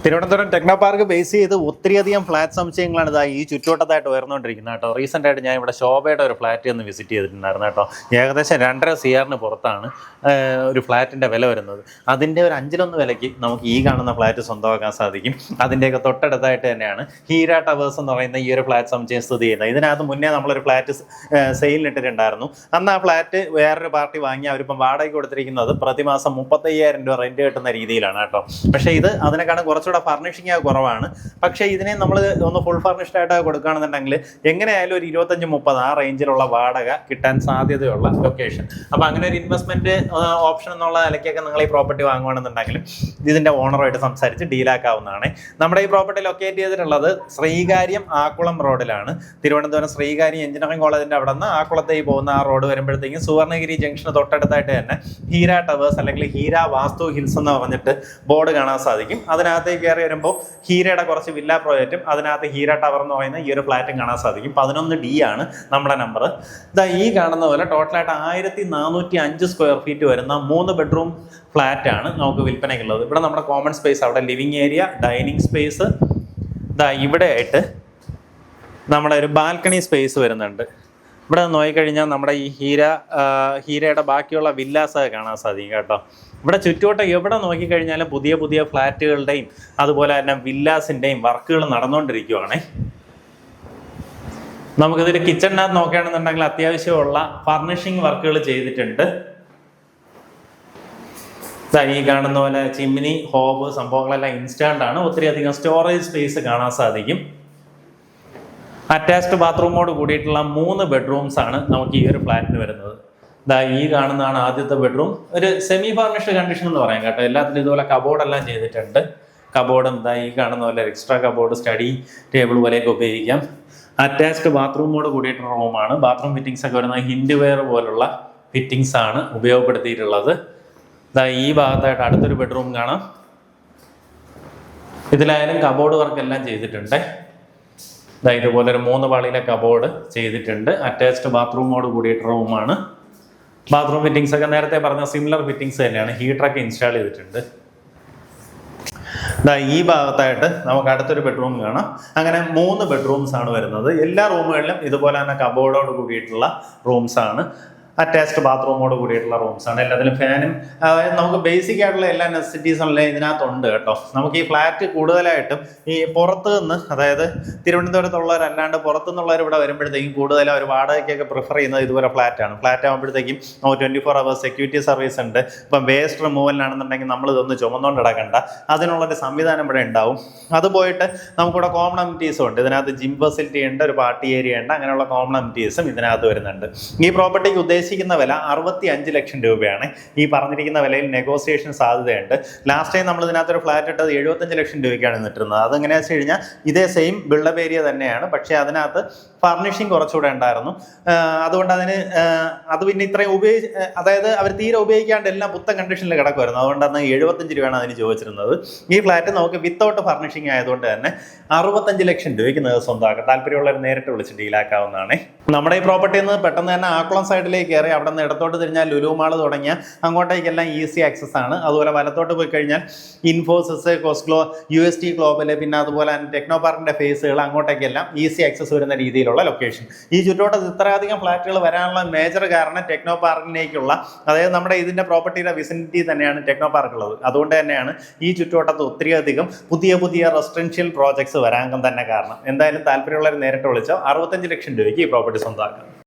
Thiruvananthapuram techno park base ചെയ്ത് ഒത്തിരിയധികം flat സമുച്ചയങ്ങളാണ് ഇതാ ഈ ചുറ്റുവട്ടത്തായിട്ട് ഉയർന്നുകൊണ്ടിരിക്കുന്നത് കേട്ടോ. റീസെൻ്റ് ആയിട്ട് ഞാൻ ഇവിടെ ശോഭയുടെ ഒരു ഫ്ലാറ്റ് ഒന്ന് വിസിറ്റ് ചെയ്തിട്ടുണ്ടായിരുന്നു കേട്ടോ. ഏകദേശം 2.5 CR പുറത്താണ് ഒരു ഫ്ലാറ്റിൻ്റെ വില വരുന്നത്. അതിൻ്റെ ഒരു 1/5 വിലയ്ക്ക് നമുക്ക് ഈ കാണുന്ന ഫ്ലാറ്റ് സ്വന്തമാക്കാൻ സാധിക്കും. അതിൻ്റെയൊക്കെ തൊട്ടടുത്തായിട്ട് തന്നെയാണ് ഹീര ടവേഴ്സ് എന്ന് പറയുന്ന ഈ ഒരു ഫ്ലാറ്റ് സമുച്ചയം സ്ഥിതി ചെയ്യുന്നത്. ഇതിനകത്ത് മുന്നേ നമ്മളൊരു ഫ്ലാറ്റ് സെയിലിനിട്ടിട്ടുണ്ടായിരുന്നു. അന്ന് ആ ഫ്ലാറ്റ് വേറൊരു പാർട്ടി വാങ്ങി അവരിപ്പം വാടകയ്ക്ക് കൊടുത്തിരിക്കുന്നത് പ്രതിമാസം 35,000 രൂപ റെൻറ്റ് കിട്ടുന്ന രീതിയിലാണ് കേട്ടോ. പക്ഷേ ഇത് അതിനെക്കാളും കുറച്ചുകൂടെ ഫർണിഷിങ് കുറവാണ്. പക്ഷേ ഇതിനെ നമ്മൾ ഒന്ന് ഫുൾ ഫർണിഷ്ഡ് ആയിട്ട് കൊടുക്കുകയാണെന്നുണ്ടെങ്കിൽ എങ്ങനെയായാലും ഒരു 25-30 ആ റേഞ്ചിലുള്ള വാടക കിട്ടാൻ സാധ്യതയുള്ള ലൊക്കേഷൻ. അപ്പോൾ അങ്ങനെ ഒരു ഇൻവെസ്റ്റ്മെന്റ് ഓപ്ഷൻ എന്നുള്ള നിലയ്ക്കൊക്കെ നിങ്ങൾ ഈ പ്രോപ്പർട്ടി വാങ്ങുകയാണെന്നുണ്ടെങ്കിൽ ഇതിന്റെ ഓണറുമായിട്ട് സംസാരിച്ച് ഡീലാക്കാവുന്നതാണ്. നമ്മുടെ ഈ പ്രോപ്പർട്ടി ലൊക്കേറ്റ് ചെയ്തിട്ടുള്ളത് ശ്രീകാര്യം ആക്കുളം റോഡിലാണ്. തിരുവനന്തപുരം ശ്രീകാര്യം എഞ്ചിനീയറിംഗ് കോളേജിന്റെ അവിടെ നിന്ന് ആക്കുളത്തേക്ക് പോകുന്ന ആ റോഡ് വരുമ്പോഴത്തേക്കും സുവർണഗിരി ജംഗ്ഷന് തൊട്ടടുത്തായിട്ട് തന്നെ ഹീര ടവേഴ്സ് അല്ലെങ്കിൽ ഹീര വാസ്തു ഹിൽസ് എന്ന് പറഞ്ഞിട്ട് ബോർഡ് കാണാൻ സാധിക്കും. അതിനകത്തേക്ക് കയറി വരുമ്പോൾ ഹീരയുടെ കുറച്ച് വില്ല പ്രോജക്റ്റും അതിനകത്ത് ഹീര ടവർ എന്ന് പറയുന്ന ഈ ഒരു ഫ്ലാറ്റും കാണാൻ സാധിക്കും. 11D ആണ് നമ്മുടെ നമ്പർ. ഇതാ ഈ കാണുന്ന പോലെ ടോട്ടലായിട്ട് 1405 സ്ക്വയർ ഫീറ്റ് വരുന്ന 3 ബെഡ്റൂം ഫ്ലാറ്റ് ആണ് നമുക്ക് വിൽപ്പനയ്ക്കുള്ളത്. ഇവിടെ നമ്മുടെ കോമൺ സ്പേസ്, അവിടെ ലിവിങ് ഏരിയ, ഡൈനിങ് സ്പേസ്, ഇതാ ഇവിടെ ആയിട്ട് നമ്മുടെ ഒരു ബാൽക്കണി സ്പേസ് വരുന്നുണ്ട്. ഇവിടെ നോക്കിക്കഴിഞ്ഞാൽ നമ്മുടെ ഈ ഹീരയുടെ ബാക്കിയുള്ള വില്ലാസ് കാണാൻ സാധിക്കും കേട്ടോ. ഇവിടെ ചുറ്റുവട്ടം എവിടെ നോക്കിക്കഴിഞ്ഞാലും പുതിയ പുതിയ ഫ്ലാറ്റുകളുടെയും അതുപോലെ തന്നെ വില്ലാസിൻ്റെയും വർക്കുകൾ നടന്നുകൊണ്ടിരിക്കുകയാണ്. നമുക്കിതിൽ കിച്ചണിനകത്ത് നോക്കുകയാണെന്നുണ്ടെങ്കിൽ അത്യാവശ്യമുള്ള ഫർണിഷിങ് വർക്കുകൾ ചെയ്തിട്ടുണ്ട്. ഈ കാണുന്ന പോലെ ചിമ്മിനി, ഹോബ് സംഭവങ്ങളെല്ലാം ഇൻസ്റ്റാൾഡ് ആണ്. ഒത്തിരിയധികം സ്റ്റോറേജ് സ്പേസ് കാണാൻ സാധിക്കും. അറ്റാച്ച്ഡ് ബാത്റൂമോട് കൂടിയിട്ടുള്ള 3 ബെഡ്റൂംസ് ആണ് നമുക്ക് ഈ ഒരു ഫ്ലാറ്റിന് വരുന്നത്. ഈ കാണുന്നതാണ് ആദ്യത്തെ ബെഡ്റൂം. ഒരു സെമി ഫർണിഷ്ഡ് കണ്ടീഷൻ എന്ന് പറയാം കേട്ടോ. എല്ലാത്തിലും ഇതുപോലെ കബോർഡെല്ലാം ചെയ്തിട്ടുണ്ട്. കബോർഡും ഈ കാണുന്ന പോലെ എക്സ്ട്രാ കബോർഡ്, സ്റ്റഡി ടേബിൾ പോലെയൊക്കെ ഉപയോഗിക്കാം. അറ്റാച്ച്ഡ് ബാത്റൂമോട് കൂടിയിട്ടുള്ള റൂമാണ്. ബാത്റൂം ഫിറ്റിങ്സ് ഒക്കെ വരുന്ന ഹിൻഡ് വെയർ പോലുള്ള ഫിറ്റിങ്സ് ആണ് ഉപയോഗപ്പെടുത്തിയിട്ടുള്ളത്. ഈ ഭാഗത്തായിട്ട് അടുത്തൊരു ബെഡ്റൂം കാണാം. ഇതിലായാലും കബോർഡ് വർക്ക് എല്ലാം ചെയ്തിട്ടുണ്ട്. ഇതുപോലെ ഒരു 3 പാളിയിലെ കബോർഡ് ചെയ്തിട്ടുണ്ട്. അറ്റാച്ച്ഡ് ബാത്റൂമോട് കൂടിയിട്ടുള്ള റൂമാണ്. ബാത്റൂം ഫിറ്റിങ്സ് ഒക്കെ നേരത്തെ പറഞ്ഞ സിമിലർ ഫിറ്റിങ്സ് തന്നെയാണ്. ഹീറ്ററൊക്കെ ഇൻസ്റ്റാൾ ചെയ്തിട്ടുണ്ട്. ഈ ഭാഗത്തായിട്ട് നമുക്ക് അടുത്തൊരു ബെഡ്റൂം കാണാം. അങ്ങനെ 3 ബെഡ്റൂംസ് ആണ് വരുന്നത്. എല്ലാ റൂമുകളിലും ഇതുപോലെ തന്നെ കബോർഡോട് കൂടിയിട്ടുള്ള റൂംസ് ആണ്. അറ്റാച്ച്ഡ് ബാത്റൂമോട് കൂടിയിട്ടുള്ള റൂംസ് ആണ്. എല്ലാത്തിലും ഫാനും നമുക്ക് ബേസിക് ആയിട്ടുള്ള എല്ലാ നെസസിറ്റീസും ഇതിനകത്തുണ്ട് കേട്ടോ. നമുക്ക് ഈ ഫ്ലാറ്റ് കൂടുതലായിട്ടും ഈ പുറത്ത് നിന്ന്, അതായത് തിരുവനന്തപുരത്തുള്ളവരല്ലാണ്ട് പുറത്തുനിന്നുള്ളവർ ഇവിടെ വരുമ്പോഴത്തേക്കും കൂടുതലും അവർ വാടകയ്ക്കൊക്കെ പ്രിഫർ ചെയ്യുന്നത് ഇതുപോലെ ഫ്ലാറ്റാണ്. ഫ്ലാറ്റ് ആകുമ്പോഴത്തേക്കും 24 hours സെക്യൂരിറ്റി സർവീസ് ഉണ്ട്. ഇപ്പം വേസ്റ്റ് റിമൂവലിനാണെന്നുണ്ടെങ്കിൽ നമ്മൾ ഇതൊന്ന് ചുമന്നുകൊണ്ട് കിടക്കണ്ട, അതിനുള്ളൊരു സംവിധാനം ഇവിടെ ഉണ്ടാവും. അത് പോയിട്ട് നമുക്കിവിടെ കോമൺ അമിറ്റീസും ഉണ്ട്. ഇതിനകത്ത് ജിം ഫെസിലിറ്റി ഉണ്ട്, ഒരു പാർട്ടി ഏരിയ ഉണ്ട്. അങ്ങനെയുള്ള കോമൺ അമിറ്റീസും ഇതിനകത്ത് വരുന്നുണ്ട്. ഈ പ്രോപ്പർട്ടിക്ക് ഉദ്ദേശിക്കുന്ന വില 65 ലക്ഷം രൂപയാണ്. ഈ പറഞ്ഞിരിക്കുന്ന വിലയിൽ നെഗോസിയേഷൻ സാധ്യതയുണ്ട്. ലാസ്റ്റ് ടൈം നമ്മൾ ഇതിനകത്തൊരു ഫ്ലാറ്റ് ഇട്ടത് 75 ലക്ഷം രൂപയ്ക്കാണ് നിന്നിട്ടുള്ളത്. അതെങ്ങനെയാണെന്ന് വെച്ച് കഴിഞ്ഞാൽ ഇതേ സെയിം ബിൽഡപ്പ് ഏരിയ തന്നെയാണ്. പക്ഷേ അതിനകത്ത് ഫർണിഷിങ് കുറച്ചുകൂടെ ഉണ്ടായിരുന്നു. അതുകൊണ്ട് അത് പിന്നെ ഇത്രയും അതായത് അവർ തീരെ ഉപയോഗിക്കാണ്ട് എല്ലാം പുത്തൻ കണ്ടീഷനിൽ കിടക്കുമായിരുന്നു. അതുകൊണ്ടാണ് 75 രൂപയാണ് അതിന് ചോദിച്ചിരുന്നത്. ഈ ഫ്ലാറ്റ് നമുക്ക് വിത്തൗട്ട് ഫർണിഷിങ് ആയതുകൊണ്ട് തന്നെ 65 ലക്ഷം രൂപയ്ക്ക് സ്വന്തമാക്കാം. താല്പര്യമുള്ളവർ നേരിട്ട് വിളിച്ച് ഡീലാക്കാവുന്നതാണ്. നമ്മുടെ ഈ പ്രോപ്പർട്ടിയിൽ നിന്ന് പെട്ടെന്ന് തന്നെ ആക്കുളം സൈഡിലേക്ക് കയറി അവിടെ നിന്ന് ഇടത്തോട്ട് തിരിഞ്ഞാൽ ലുലു മാൾ തുടങ്ങിയ അങ്ങോട്ടേക്കെല്ലാം ഈസി ആക്സസ് ആണ്. അതുപോലെ വലത്തോട്ട് പോയി കഴിഞ്ഞാൽ ഇൻഫോസിസ്, കോസ്ഗ്ലോ, UST ഗ്ലോബൽ, പിന്നെ അതുപോലെ ടെക്നോ പാർക്കിന്റെ ഫേസുകൾ, അങ്ങോട്ടേക്കെല്ലാം ഈസി ആക്സസ് വരുന്ന രീതിയിലുള്ള ലൊക്കേഷൻ. ഈ ചുറ്റോട്ടത്ത് ഇത്രയധികം ഫ്ലാറ്റുകൾ വരാനുള്ള മേജർ കാരണം ടെക്നോ പാർക്കിലേക്കുള്ള, അതായത് നമ്മുടെ ഇതിന്റെ പ്രോപ്പർട്ടിയുടെ വിസിനിറ്റി തന്നെയാണ് ടെക്നോ പാർക്ക് ഉള്ളത്. അതുകൊണ്ട് തന്നെയാണ് ഈ ചുറ്റുവട്ടത്ത് ഒത്തിരിയധികം പുതിയ പുതിയ റെസിഡൻഷ്യൽ പ്രോജക്ട്സ് വരാൻ തന്നെ കാരണം. എന്തായാലും താല്പര്യമുള്ളവർ നേരിട്ട് വിളിച്ചോ. 65 ലക്ഷം രൂപയ്ക്ക് ഈ പ്രോപ്പർട്ടി സ്വന്തമാക്കാം.